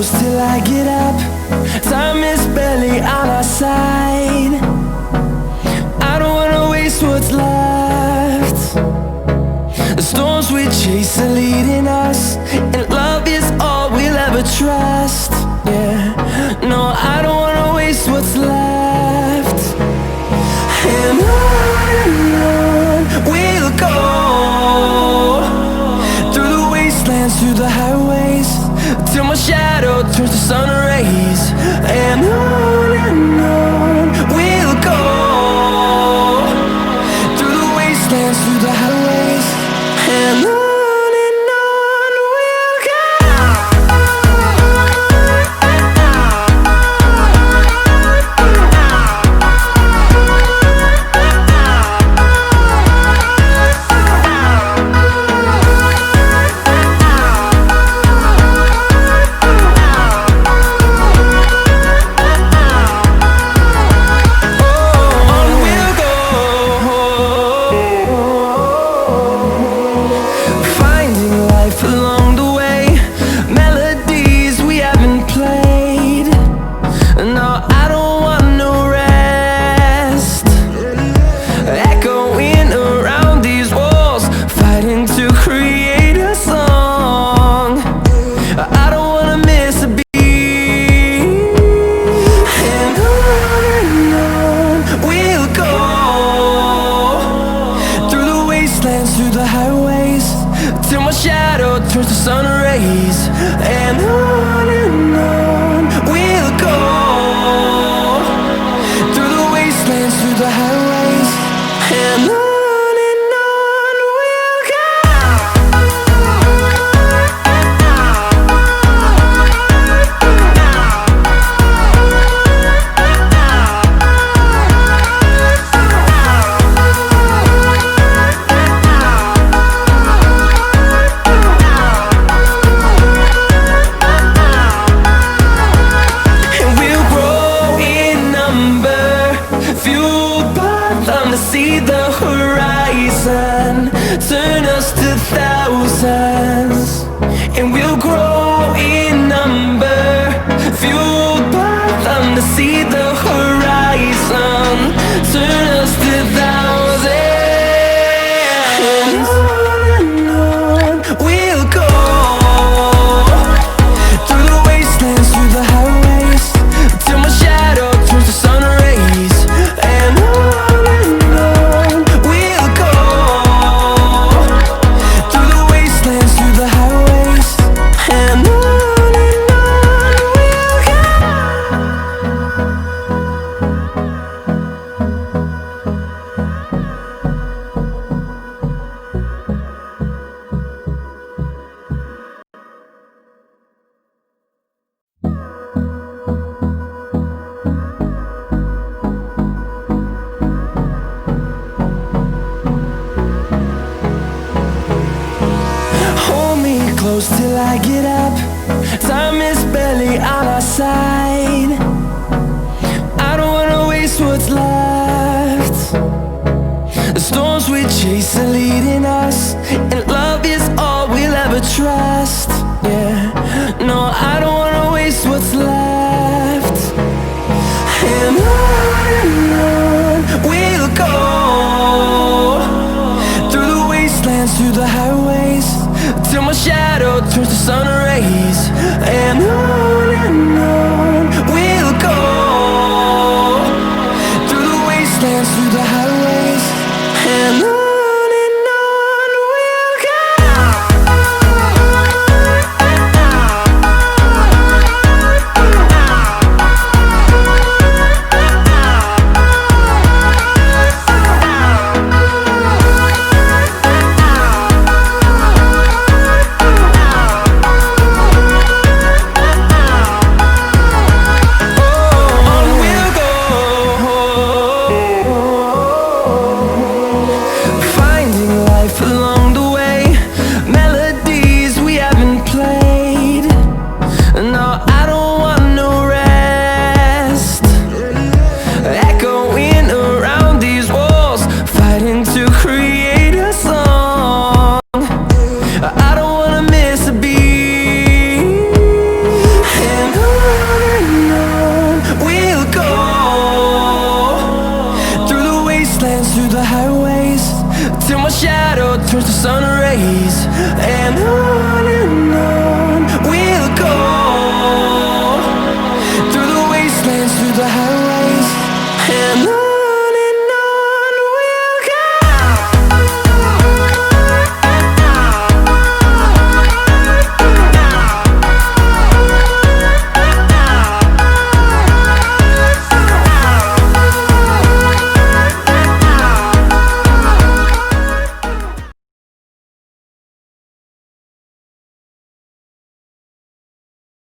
close till I get up. Time is barely on our side. I don't wanna waste what's left. The storms we chase are leading us, and love is all we'll ever trust. Yeah, no, I don't wanna waste what's left. And on we'll go, through the wastelands, through the highways, till my shadow turns to sun rays. And on we'll go, through the wastelands, through the highways, and on we'll go. Through the highways, till my shadow turns to sun rays. And on we'll go, through the wastelands, through the highways, and on we'll go. See the horizon, turn us to thousands, and we'll grow in number, fueled by them to see the horizon, turn us to thousands. And on we'll go, through the wastelands, through the highways, till my shadow turns to sun rays. And close till I get up. Time is barely on our side. I don't wanna waste what's left. The storms we chase are leading us, and love is all we'll ever trust. Yeah, no, I don't wanna waste what's left. And on we'll go, through the wastelands, through the highways, till my shadow turns to sun rays. And